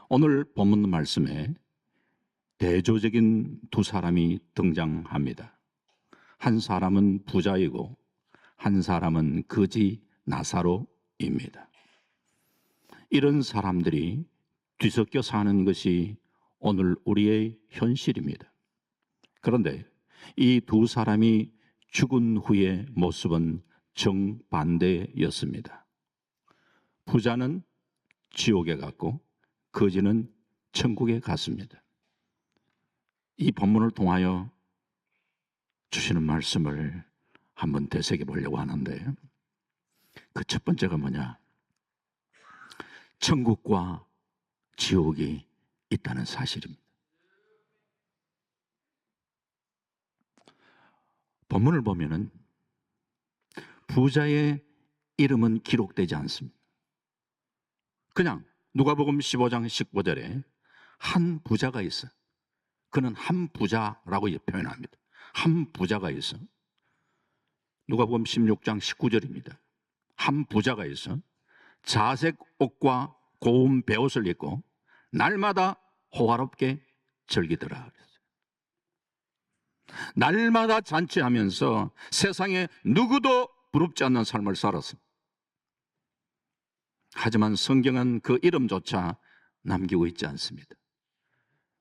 오늘 본문 말씀에 대조적인 두 사람이 등장합니다. 한 사람은 부자이고 한 사람은 거지 나사로입니다. 이런 사람들이 뒤섞여 사는 것이 오늘 우리의 현실입니다. 그런데 이 두 사람이 죽은 후의 모습은 정반대였습니다. 부자는 지옥에 갔고 거지는 천국에 갔습니다. 이 본문을 통하여 주시는 말씀을 한번 되새겨 보려고 하는데, 그 첫 번째가 뭐냐? 천국과 지옥이 있다는 사실입니다. 본문을 보면은 부자의 이름은 기록되지 않습니다. 그냥 누가복음 15장 19절에 한 부자가 있어. 그는 한 부자라고 표현합니다. 한 부자가 있어. 누가복음 16장 19절입니다. 한 부자가 있어 자색 옷과 고운 베옷을 입고 날마다 호화롭게 즐기더라. 날마다 잔치하면서 세상에 누구도 부럽지 않는 삶을 살았습니다. 하지만 성경은 그 이름조차 남기고 있지 않습니다.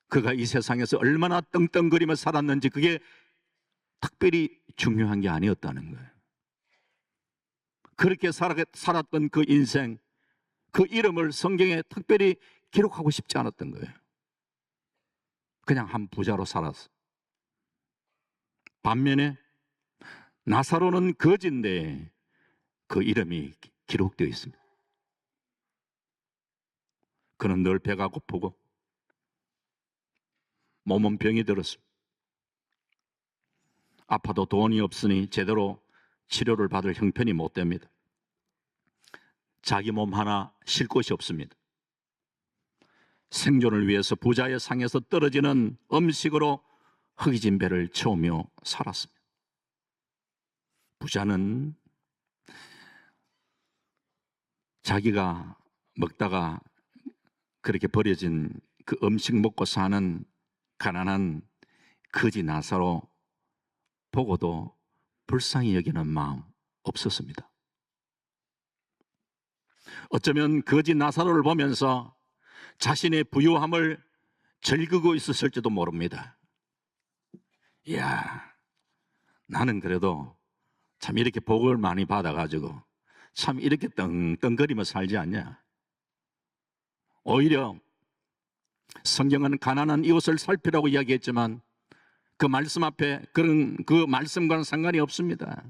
그가 이 세상에서 얼마나 떵떵거리며 살았는지 그게 특별히 중요한 게 아니었다는 거예요. 그렇게 살았던 그 인생, 그 이름을 성경에 특별히 기록하고 싶지 않았던 거예요. 그냥 한 부자로 살았어. 반면에 나사로는 거지인데 그 이름이 기록되어 있습니다. 그는 늘 배가 고프고 몸은 병이 들었습니다. 아파도 돈이 없으니 제대로 치료를 받을 형편이 못 됩니다. 자기 몸 하나 쉴 곳이 없습니다. 생존을 위해서 부자의 상에서 떨어지는 음식으로 허기진 배를 채우며 살았습니다. 부자는 자기가 먹다가 그렇게 버려진 그 음식 먹고 사는 가난한 거지 나사로 보고도 불쌍히 여기는 마음 없었습니다. 어쩌면 거지 나사로를 보면서 자신의 부유함을 즐기고 있었을지도 모릅니다. 이야, 나는 그래도 참 이렇게 복을 많이 받아가지고 참 이렇게 떵떵거리며 살지 않냐. 오히려 성경은 가난한 이웃을 살피라고 이야기했지만 그 말씀 앞에 그 말씀과는 상관이 없습니다.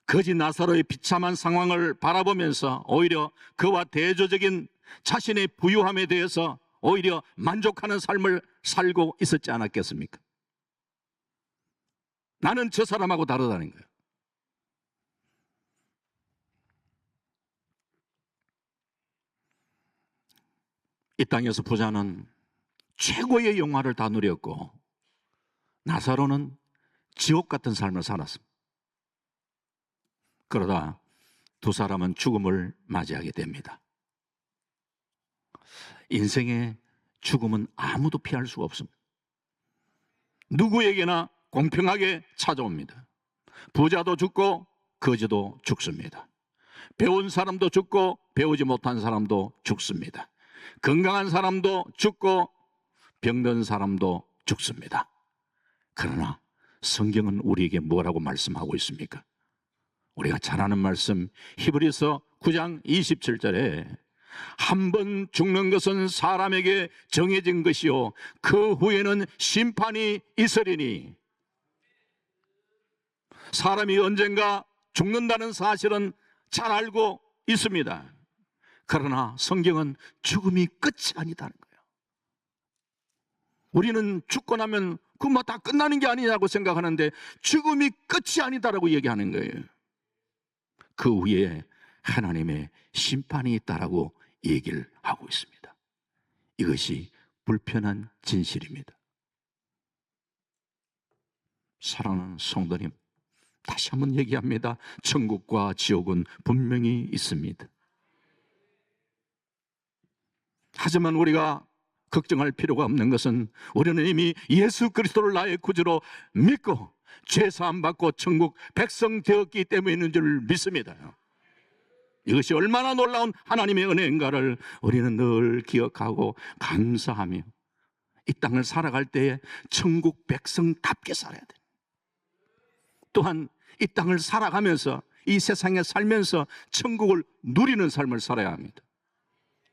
거지 나사로의 비참한 상황을 바라보면서 오히려 그와 대조적인 자신의 부유함에 대해서 오히려 만족하는 삶을 살고 있었지 않았겠습니까? 나는 저 사람하고 다르다는 거예요. 이 땅에서 부자는 최고의 영화를 다 누렸고 나사로는 지옥 같은 삶을 살았습니다. 그러다 두 사람은 죽음을 맞이하게 됩니다. 인생의 죽음은 아무도 피할 수가 없습니다. 누구에게나 공평하게 찾아옵니다. 부자도 죽고 거지도 죽습니다. 배운 사람도 죽고 배우지 못한 사람도 죽습니다. 건강한 사람도 죽고 병든 사람도 죽습니다. 그러나 성경은 우리에게 뭐라고 말씀하고 있습니까? 우리가 잘 아는 말씀 히브리서 9장 27절에 한 번 죽는 것은 사람에게 정해진 것이요 그 후에는 심판이 있으리니, 사람이 언젠가 죽는다는 사실은 잘 알고 있습니다. 그러나 성경은 죽음이 끝이 아니다는 거예요. 우리는 죽고 나면 그 뭐 다 끝나는 게 아니냐고 생각하는데 죽음이 끝이 아니다라고 얘기하는 거예요. 그 후에 하나님의 심판이 있다라고 얘기를 하고 있습니다. 이것이 불편한 진실입니다. 사랑하는 성도님, 다시 한번 얘기합니다. 천국과 지옥은 분명히 있습니다. 하지만 우리가 걱정할 필요가 없는 것은 우리는 이미 예수 그리스도를 나의 구주로 믿고 죄사함 받고 천국 백성 되었기 때문인 줄 믿습니다. 이것이 얼마나 놀라운 하나님의 은혜인가를 우리는 늘 기억하고 감사하며 이 땅을 살아갈 때에 천국 백성답게 살아야 돼. 또한 이 땅을 살아가면서 이 세상에 살면서 천국을 누리는 삶을 살아야 합니다.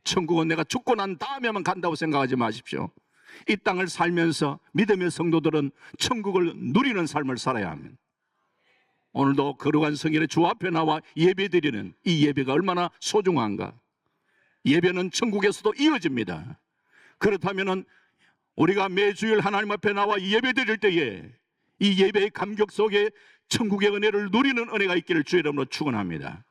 천국은 내가 죽고 난 다음에만 간다고 생각하지 마십시오. 이 땅을 살면서 믿음의 성도들은 천국을 누리는 삶을 살아야 합니다. 오늘도 거룩한 성일의 주 앞에 나와 예배드리는 이 예배가 얼마나 소중한가. 예배는 천국에서도 이어집니다. 그렇다면 우리가 매주일 하나님 앞에 나와 예배드릴 때에 이 예배의 감격 속에 천국의 은혜를 누리는 은혜가 있기를 주의 이름으로 축원합니다.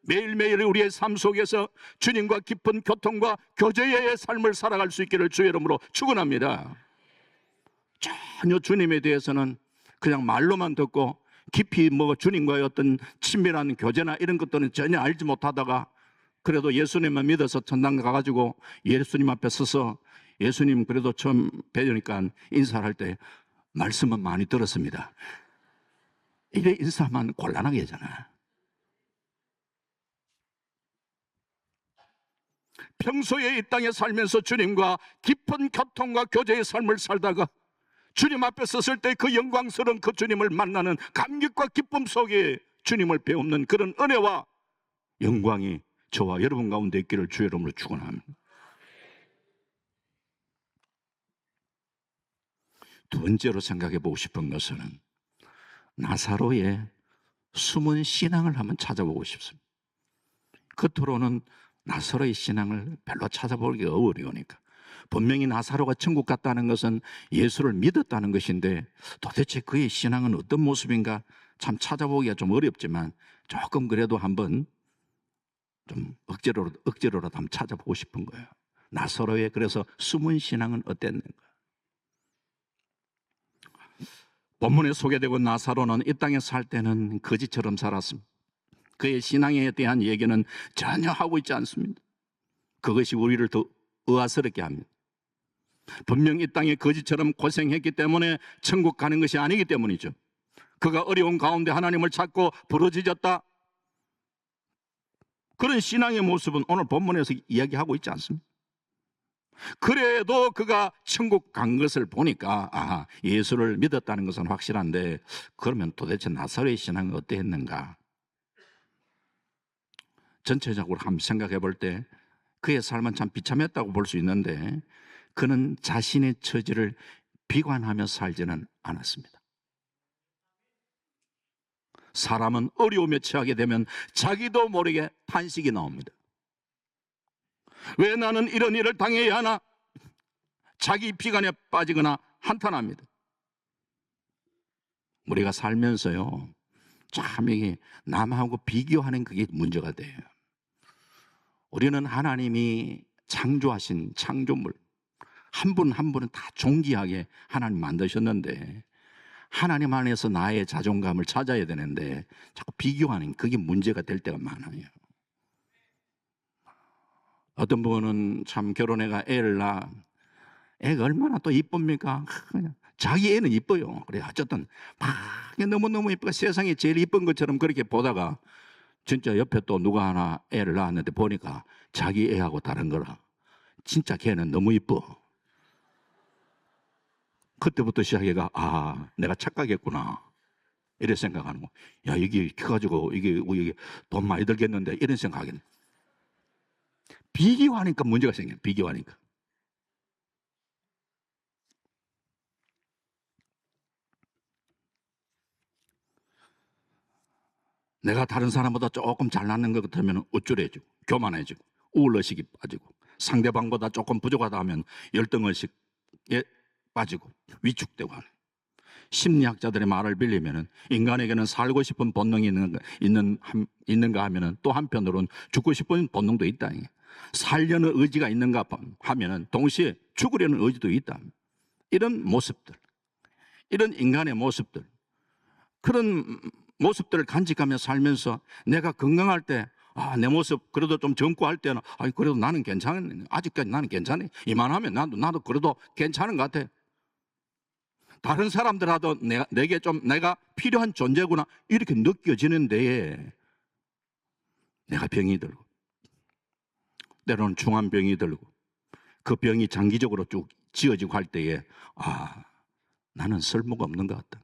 매일매일 우리의 삶 속에서 주님과 깊은 교통과 교제의 삶을 살아갈 수 있기를 주의 이름으로 축원합니다. 전혀 주님에 대해서는 그냥 말로만 듣고 깊이 주님과의 어떤 친밀한 교제나 이런 것들은 전혀 알지 못하다가 그래도 예수님만 믿어서 천당 가가지고 예수님 앞에 서서 예수님 그래도 처음 뵈니까 인사를 할 때 말씀은 많이 들었습니다. 이래 인사만 곤란하게 하잖아. 평소에 이 땅에 살면서 주님과 깊은 교통과 교제의 삶을 살다가 주님 앞에 섰을 때 그 영광스러운 그 주님을 만나는 감격과 기쁨 속에 주님을 배우는 그런 은혜와 영광이 저와 여러분 가운데 있기를 주의 이름으로 축원합니다. 두 번째로 생각해 보고 싶은 것은 나사로의 숨은 신앙을 한번 찾아보고 싶습니다. 겉으로는 나사로의 신앙을 별로 찾아보기 어려우니까 분명히 나사로가 천국 갔다는 것은 예수를 믿었다는 것인데 도대체 그의 신앙은 어떤 모습인가 참 찾아보기가 좀 어렵지만 조금 그래도 한번 좀 억지로라도 한번 찾아보고 싶은 거예요. 나사로의 그래서 숨은 신앙은 어땠는가? 본문에 소개되고 나사로는 이 땅에 살 때는 거지처럼 살았습니다. 그의 신앙에 대한 얘기는 전혀 하고 있지 않습니다. 그것이 우리를 더 의아스럽게 합니다. 분명 이 땅에 거지처럼 고생했기 때문에 천국 가는 것이 아니기 때문이죠. 그가 어려운 가운데 하나님을 찾고 부르짖었다. 그런 신앙의 모습은 오늘 본문에서 이야기하고 있지 않습니다. 그래도 그가 천국 간 것을 보니까 예수를 믿었다는 것은 확실한데 그러면 도대체 나사로의 신앙은 어땠는가? 전체적으로 한번 생각해 볼 때 그의 삶은 참 비참했다고 볼 수 있는데 그는 자신의 처지를 비관하며 살지는 않았습니다. 사람은 어려움에 처하게 되면 자기도 모르게 탄식이 나옵니다. 왜 나는 이런 일을 당해야 하나? 자기 비관에 빠지거나 한탄합니다. 우리가 살면서요 참 이게 남하고 비교하는 그게 문제가 돼요. 우리는 하나님이 창조하신 창조물 한 분 한 분은 다 존귀하게 하나님 만드셨는데 하나님 안에서 나의 자존감을 찾아야 되는데 자꾸 비교하는 그게 문제가 될 때가 많아요. 어떤 분은 참 결혼해가 애를 낳아 애가 얼마나 또 이쁩니까? 자기 애는 이뻐요. 그래 어쨌든 막 너무너무 이쁘고 세상에 제일 이쁜 것처럼 그렇게 보다가 진짜 옆에 또 누가 하나 애를 낳았는데 보니까 자기 애하고 다른 거라. 진짜 걔는 너무 이뻐. 그때부터 시작해가 내가 착각했구나 이래 생각하는 거. 야 이게 커가지고 이게 돈 많이 들겠는데 이런 생각하겠네. 비교하니까 문제가 생겨요. 비교하니까. 내가 다른 사람보다 조금 잘나는 것 같으면 우쭐해지고 교만해지고 우울의식이 빠지고 상대방보다 조금 부족하다 하면 열등의식에 빠지고 위축되고 하는. 심리학자들의 말을 빌리면 인간에게는 살고 싶은 본능이 있는가 하면 또 한편으로는 죽고 싶은 본능도 있다. 살려는 의지가 있는가 하면 동시에 죽으려는 의지도 있다. 이런 모습들, 이런 인간의 모습들, 그런 모습들을 간직하며 살면서 내가 건강할 때 내 모습 그래도 좀 젊고 할 때는 그래도 나는 괜찮네. 아직까지 나는 괜찮네. 이만하면 나도 그래도 괜찮은 것 같아. 다른 사람들하고 내게 좀 내가 필요한 존재구나 이렇게 느껴지는데 내가 병이 들고 때로는 중한 병이 들고 그 병이 장기적으로 쭉 지어지고 할 때에 나는 쓸모가 없는 것 같다.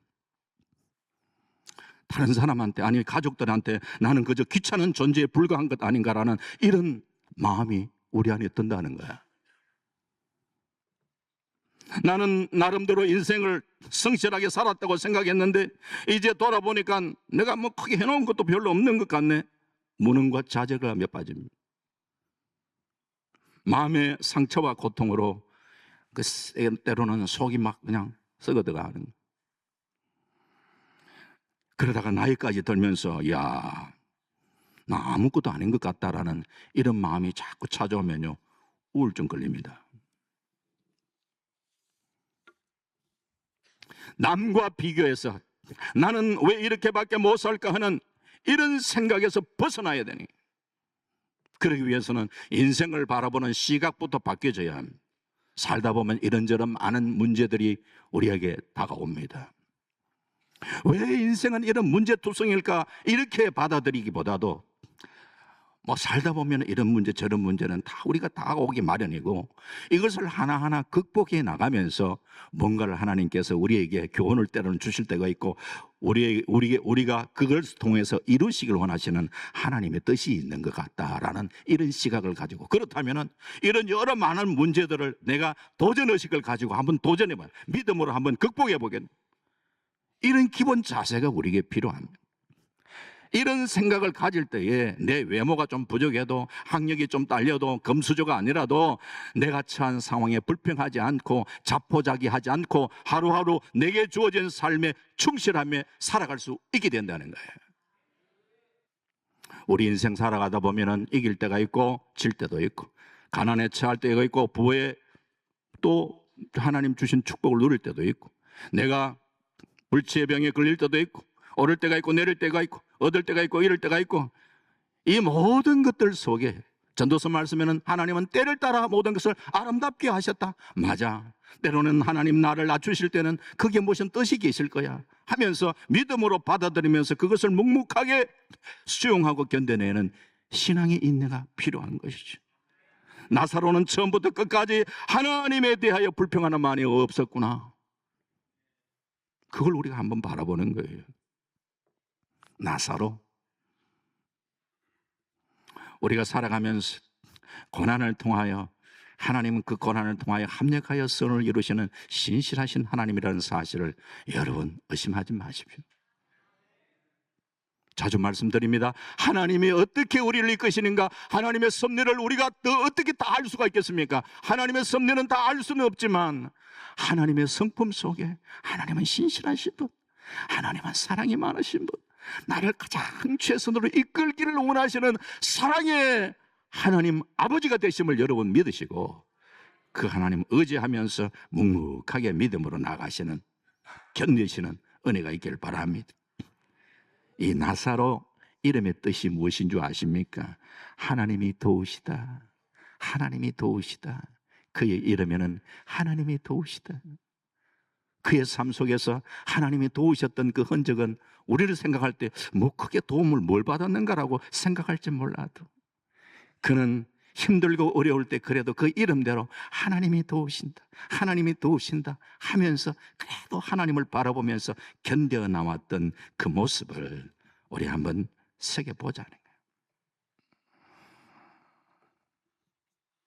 다른 사람한테 아니 가족들한테 나는 그저 귀찮은 존재에 불과한 것 아닌가라는 이런 마음이 우리 안에 든다는 거야. 나는 나름대로 인생을 성실하게 살았다고 생각했는데 이제 돌아보니까 내가 뭐 크게 해놓은 것도 별로 없는 것 같네. 무능과 자책감에 빠집니다. 마음의 상처와 고통으로 때로는 속이 막 그냥 썩어 들어가는 거야. 그러다가 나이까지 들면서 나 아무것도 아닌 것 같다라는 이런 마음이 자꾸 찾아오면요 우울증 걸립니다. 남과 비교해서 나는 왜 이렇게밖에 못 살까 하는 이런 생각에서 벗어나야 되니, 그러기 위해서는 인생을 바라보는 시각부터 바뀌어져야 합니다. 살다 보면 이런저런 많은 문제들이 우리에게 다가옵니다. 왜 인생은 이런 문제투성일까 이렇게 받아들이기보다도 살다 보면 이런 문제 저런 문제는 다 우리가 다가오기 마련이고 이것을 하나하나 극복해 나가면서 뭔가를 하나님께서 우리에게 교훈을 때로는 주실 때가 있고 우리가 그걸 통해서 이루시길 원하시는 하나님의 뜻이 있는 것 같다라는 이런 시각을 가지고, 그렇다면 이런 여러 많은 문제들을 내가 도전의식을 가지고 한번 도전해봐요. 믿음으로 한번 극복해보겠다. 이런 기본 자세가 우리에게 필요합니다. 이런 생각을 가질 때에 내 외모가 좀 부족해도 학력이 좀 딸려도 금수저가 아니라도 내가 처한 상황에 불평하지 않고 자포자기하지 않고 하루하루 내게 주어진 삶에 충실하며 살아갈 수 있게 된다는 거예요. 우리 인생 살아가다 보면은 이길 때가 있고 질 때도 있고 가난에 처할 때가 있고 부에 또 하나님 주신 축복을 누릴 때도 있고 내가 불치의 병에 걸릴 때도 있고 오를 때가 있고 내릴 때가 있고 얻을 때가 있고 잃을 때가 있고, 이 모든 것들 속에 전도서 말씀에는 하나님은 때를 따라 모든 것을 아름답게 하셨다. 맞아. 때로는 하나님 나를 낮추실 때는 그게 무슨 뜻이 계실 거야 하면서 믿음으로 받아들이면서 그것을 묵묵하게 수용하고 견뎌내는 신앙의 인내가 필요한 것이죠. 나사로는 처음부터 끝까지 하나님에 대하여 불평하는 마음이 없었구나. 그걸 우리가 한번 바라보는 거예요. 나사로, 우리가 살아가면서 고난을 통하여 하나님은 그 고난을 통하여 합력하여 선을 이루시는 신실하신 하나님이라는 사실을 여러분 의심하지 마십시오. 자주 말씀드립니다. 하나님이 어떻게 우리를 이끄시는가, 하나님의 섭리를 우리가 어떻게 다 알 수가 있겠습니까? 하나님의 섭리는 다 알 수는 없지만 하나님의 성품 속에 하나님은 신실하신 분, 하나님은 사랑이 많으신 분, 나를 가장 최선으로 이끌기를 원하시는 사랑의 하나님 아버지가 되심을 여러분 믿으시고 그 하나님 의지하면서 묵묵하게 믿음으로 나가시는, 견디시는 은혜가 있기를 바랍니다. 이 나사로 이름의 뜻이 무엇인 줄 아십니까? 하나님이 도우시다. 하나님이 도우시다. 그의 이름에는 하나님이 도우시다. 그의 삶 속에서 하나님이 도우셨던 그 흔적은 우리를 생각할 때 뭐 크게 도움을 뭘 받았는가라고 생각할지 몰라도 그는 힘들고 어려울 때 그래도 그 이름대로 하나님이 도우신다, 하나님이 도우신다 하면서 그래도 하나님을 바라보면서 견뎌 나왔던 그 모습을 우리 한번 새겨보자는 거예요.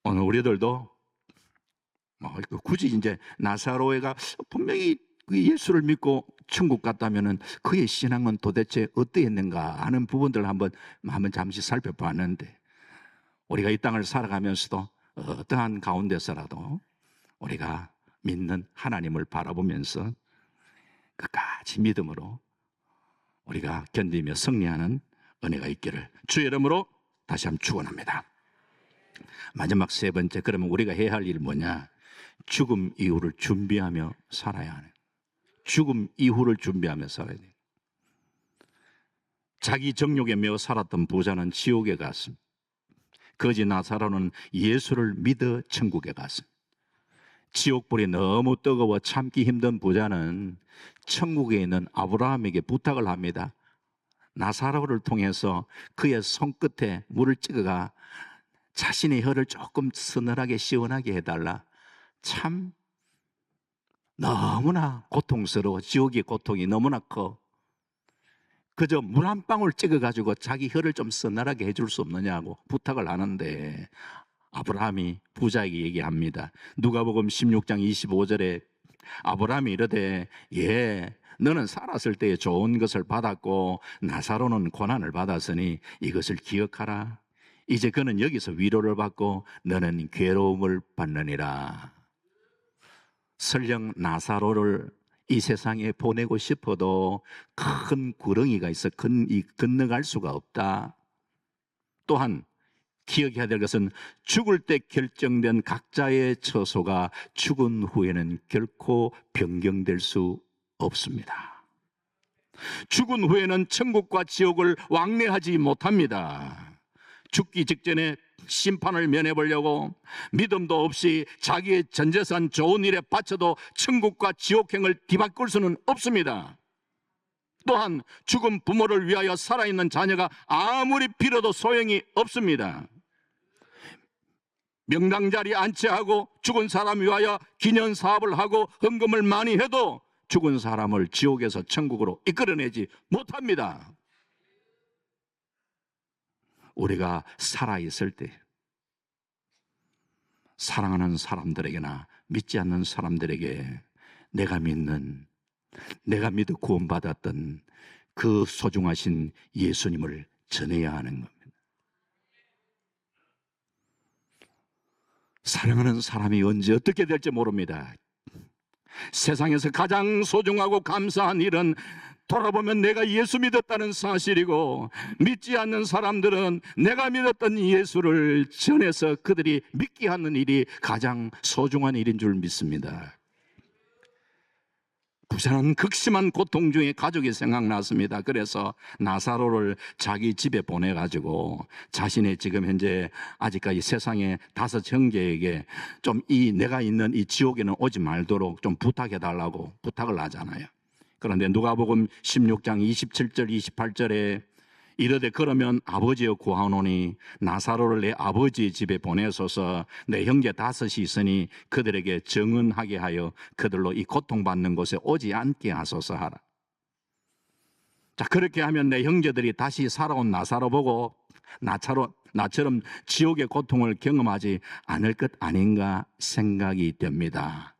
오늘 우리들도 굳이 이제 나사로가 분명히 예수를 믿고 천국 갔다면은 그의 신앙은 도대체 어떠했는가 하는 부분들을 한번 잠시 살펴봤는데, 우리가 이 땅을 살아가면서도 어떠한 가운데서라도 우리가 믿는 하나님을 바라보면서 끝까지 믿음으로 우리가 견디며 승리하는 은혜가 있기를 주의 이름으로 다시 한번 축원합니다. 마지막 세 번째, 그러면 우리가 해야 할 일 뭐냐? 죽음 이후를 준비하며 살아야 하는, 죽음 이후를 준비하며 살아야 돼요. 자기 정욕에 매어 살았던 부자는 지옥에 갔습니다. 거지 나사로는 예수를 믿어 천국에 갔습니다. 지옥불이 너무 뜨거워 참기 힘든 부자는 천국에 있는 아브라함에게 부탁을 합니다. 나사로를 통해서 그의 손끝에 물을 찍어가 자신의 혀를 조금 서늘하게 시원하게 해달라. 참 너무나 고통스러워. 지옥의 고통이 너무나 커. 그저 물 한 방울 찍어가지고 자기 혀를 좀 서늘하게 해줄 수 없느냐고 부탁을 하는데 아브라함이 부자에게 얘기합니다. 누가복음 16장 25절에 아브라함이 이르되 예, 너는 살았을 때에 좋은 것을 받았고 나사로는 고난을 받았으니 이것을 기억하라. 이제 그는 여기서 위로를 받고 너는 괴로움을 받느니라. 설령 나사로를 이 세상에 보내고 싶어도 큰 구렁이가 있어 건너갈 수가 없다. 또한 기억해야 될 것은 죽을 때 결정된 각자의 처소가 죽은 후에는 결코 변경될 수 없습니다. 죽은 후에는 천국과 지옥을 왕래하지 못합니다. 죽기 직전에 심판을 면해보려고 믿음도 없이 자기의 전재산 좋은 일에 바쳐도 천국과 지옥행을 뒤바꿀 수는 없습니다. 또한 죽은 부모를 위하여 살아있는 자녀가 아무리 빌어도 소용이 없습니다. 명당 자리에 안치하고 죽은 사람 위하여 기념사업을 하고 헌금을 많이 해도 죽은 사람을 지옥에서 천국으로 이끌어내지 못합니다. 우리가 살아있을 때 사랑하는 사람들에게나 믿지 않는 사람들에게 내가 믿어 구원받았던 그 소중하신 예수님을 전해야 하는 겁니다. 사랑하는 사람이 언제 어떻게 될지 모릅니다. 세상에서 가장 소중하고 감사한 일은 돌아보면 내가 예수 믿었다는 사실이고, 믿지 않는 사람들은 내가 믿었던 예수를 전해서 그들이 믿게 하는 일이 가장 소중한 일인 줄 믿습니다. 부자는 극심한 고통 중에 가족이 생각났습니다. 그래서 나사로를 자기 집에 보내가지고 자신의 지금 현재 아직까지 세상에 5 형제에게 좀 내가 있는 이 지옥에는 오지 말도록 좀 부탁해달라고 부탁을 하잖아요. 그런데 누가복음 16장 27절 28절에 이르되 그러면 아버지여 구하노니 나사로를 내 아버지의 집에 보내소서. 내 형제 5이 있으니 그들에게 정언하게 하여 그들로 이 고통받는 곳에 오지 않게 하소서 하라. 자, 그렇게 하면 내 형제들이 다시 살아온 나사로 보고 나처럼 지옥의 고통을 경험하지 않을 것 아닌가 생각이 됩니다.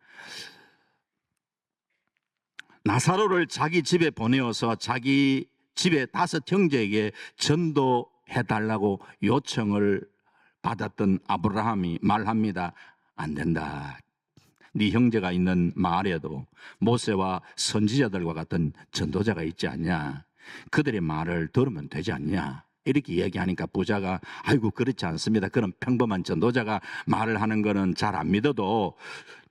나사로를 자기 집에 보내어서 자기 집에 5 형제에게 전도해달라고 요청을 받았던 아브라함이 말합니다. 안 된다. 네 형제가 있는 마을에도 모세와 선지자들과 같은 전도자가 있지 않냐. 그들의 말을 들으면 되지 않냐. 이렇게 얘기하니까 부자가 아이고 그렇지 않습니다. 그런 평범한 전도자가 말을 하는 거는 잘 안 믿어도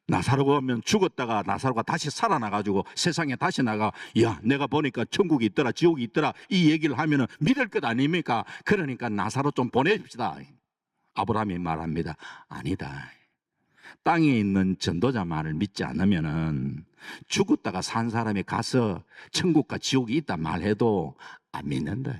나사로가 오면 죽었다가 나사로가 다시 살아나가지고 세상에 다시 나가, 야 내가 보니까 천국이 있더라 지옥이 있더라 이 얘기를 하면 믿을 것 아닙니까? 그러니까 나사로 좀 보내십시다. 아브라함이 말합니다. 아니다. 땅에 있는 전도자 말을 믿지 않으면 죽었다가 산 사람이 가서 천국과 지옥이 있다 말해도 안 믿는다.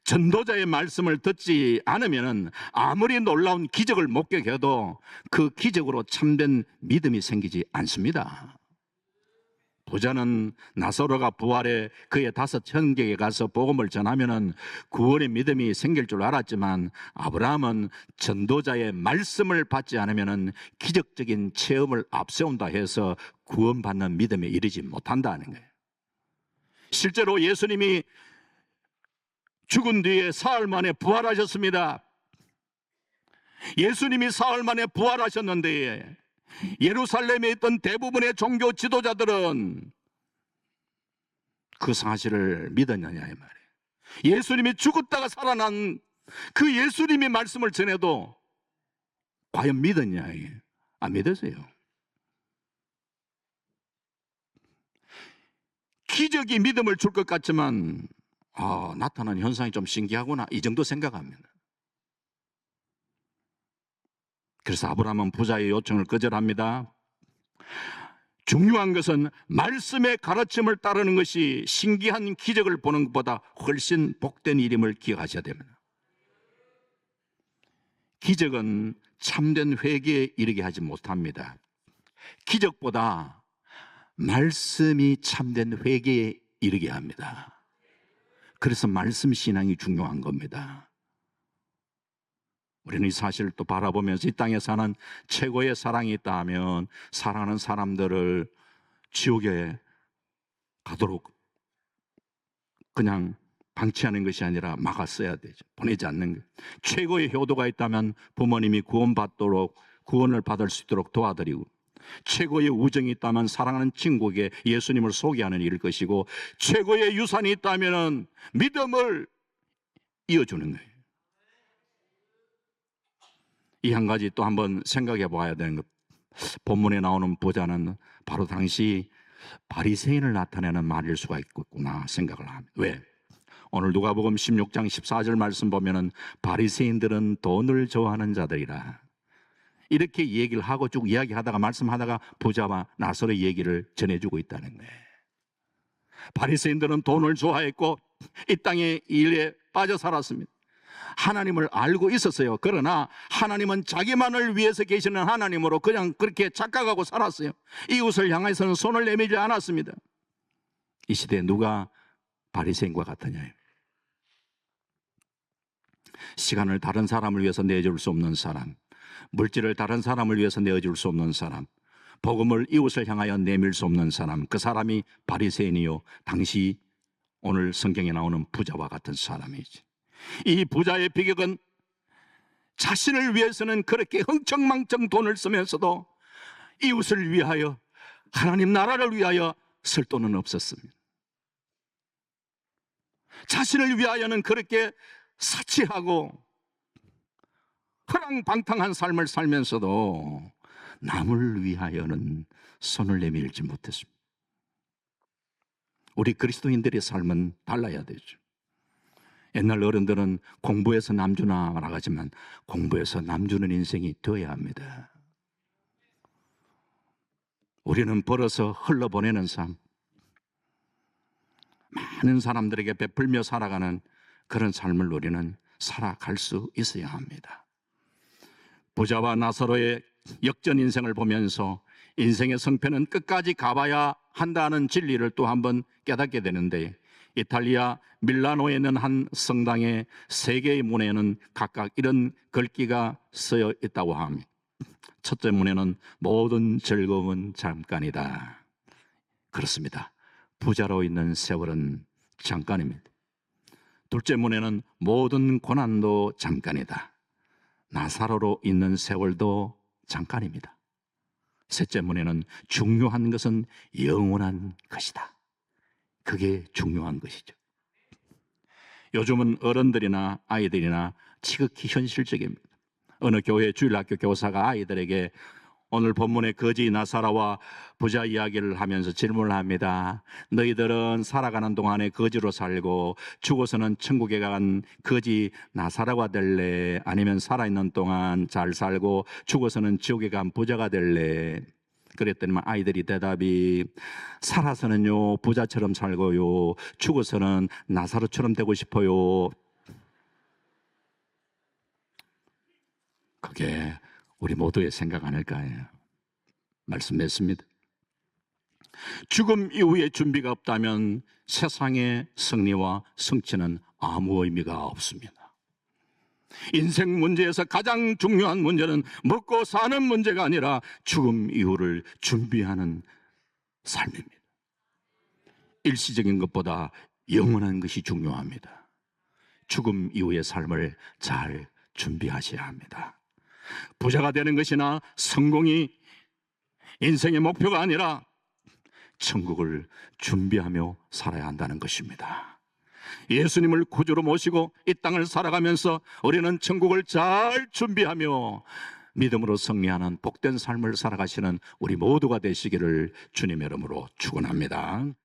전도자의 말씀을 듣지 않으면 아무리 놀라운 기적을 목격해도 그 기적으로 참된 믿음이 생기지 않습니다. 부자는 나사로가 부활해 그의 5 형제에게 가서 복음을 전하면 구원의 믿음이 생길 줄 알았지만 아브라함은 전도자의 말씀을 받지 않으면 기적적인 체험을 앞세운다 해서 구원받는 믿음에 이르지 못한다는 거예요. 실제로 예수님이 죽은 뒤에 사흘 만에 부활하셨습니다. 예수님이 사흘 만에 부활하셨는데 예루살렘에 있던 대부분의 종교 지도자들은 그 사실을 믿었느냐 이 말이에요. 예수님이 죽었다가 살아난 그 예수님이 말씀을 전해도 과연 믿었냐? 안 믿으세요. 기적이 믿음을 줄 것 같지만 나타나는 현상이 좀 신기하구나, 이 정도 생각합니다. 그래서 아브라함은 부자의 요청을 거절합니다. 중요한 것은 말씀의 가르침을 따르는 것이 신기한 기적을 보는 것보다 훨씬 복된 일임을 기억하셔야 됩니다. 기적은 참된 회개에 이르게 하지 못합니다. 기적보다 말씀이 참된 회개에 이르게 합니다. 그래서 말씀 신앙이 중요한 겁니다. 우리는 이 사실을 또 바라보면서 이 땅에 사는 최고의 사랑이 있다 하면 사랑하는 사람들을 지옥에 가도록 그냥 방치하는 것이 아니라 막았어야 되죠. 보내지 않는 것. 최고의 효도가 있다면 부모님이 구원을 받을 수 있도록 도와드리고, 최고의 우정이 있다면 사랑하는 친구에게 예수님을 소개하는 일일 것이고, 최고의 유산이 있다면 믿음을 이어주는 거예요. 이 한 가지 또 한번 생각해 봐야 되는 것. 본문에 나오는 부자는 바로 당시 바리새인을 나타내는 말일 수가 있겠구나 생각을 합니다. 왜? 오늘 누가복음 16장 14절 말씀 보면은 바리새인들은 돈을 좋아하는 자들이라 이렇게 얘기를 하고 쭉 이야기하다가 말씀하다가 부자와 나사로의 얘기를 전해주고 있다는 거예요. 바리새인들은 돈을 좋아했고 이 땅의 일에 빠져 살았습니다. 하나님을 알고 있었어요. 그러나 하나님은 자기만을 위해서 계시는 하나님으로 그냥 그렇게 착각하고 살았어요. 이웃을 향해서는 손을 내밀지 않았습니다. 이 시대에 누가 바리새인과 같으냐? 시간을 다른 사람을 위해서 내줄 수 없는 사람, 물질을 다른 사람을 위해서 내어줄 수 없는 사람, 복음을 이웃을 향하여 내밀 수 없는 사람, 그 사람이 바리새인이요, 당시 오늘 성경에 나오는 부자와 같은 사람이지. 이 부자의 비격은 자신을 위해서는 그렇게 흥청망청 돈을 쓰면서도 이웃을 위하여, 하나님 나라를 위하여 쓸 돈은 없었습니다. 자신을 위하여는 그렇게 사치하고 허랑방탕한 삶을 살면서도 남을 위하여는 손을 내밀지 못했습니다. 우리 그리스도인들의 삶은 달라야 되죠. 옛날 어른들은 공부해서 남주나 말하지만 공부해서 남주는 인생이 되어야 합니다. 우리는 벌어서 흘러보내는 삶, 많은 사람들에게 베풀며 살아가는 그런 삶을 우리는 살아갈 수 있어야 합니다. 부자와 나사로의 역전 인생을 보면서 인생의 성패는 끝까지 가봐야 한다는 진리를 또 한번 깨닫게 되는데, 이탈리아 밀라노에 있는 한 성당의 3개의 문에는 각각 이런 글귀가 쓰여 있다고 합니다. 첫째 문에는 모든 즐거움은 잠깐이다. 그렇습니다. 부자로 있는 세월은 잠깐입니다. 둘째 문에는 모든 고난도 잠깐이다. 나사로로 있는 세월도 잠깐입니다. 셋째 문에는 중요한 것은 영원한 것이다. 그게 중요한 것이죠. 요즘은 어른들이나 아이들이나 지극히 현실적입니다. 어느 교회 주일학교 교사가 아이들에게 오늘 본문의 거지 나사로와 부자 이야기를 하면서 질문을 합니다. 너희들은 살아가는 동안에 거지로 살고 죽어서는 천국에 간 거지 나사로가 될래? 아니면 살아있는 동안 잘 살고 죽어서는 지옥에 간 부자가 될래? 그랬더니 아이들이 대답이 살아서는요 부자처럼 살고요, 죽어서는 나사로처럼 되고 싶어요. 그게 우리 모두의 생각 아닐까요? 말씀 맺습니다. 죽음 이후에 준비가 없다면 세상의 승리와 성취는 아무 의미가 없습니다. 인생 문제에서 가장 중요한 문제는 먹고 사는 문제가 아니라 죽음 이후를 준비하는 삶입니다. 일시적인 것보다 영원한 것이 중요합니다. 죽음 이후의 삶을 잘 준비하셔야 합니다. 부자가 되는 것이나 성공이 인생의 목표가 아니라 천국을 준비하며 살아야 한다는 것입니다. 예수님을 구주로 모시고 이 땅을 살아가면서 우리는 천국을 잘 준비하며 믿음으로 승리하는 복된 삶을 살아가시는 우리 모두가 되시기를 주님의 이름으로 축원합니다.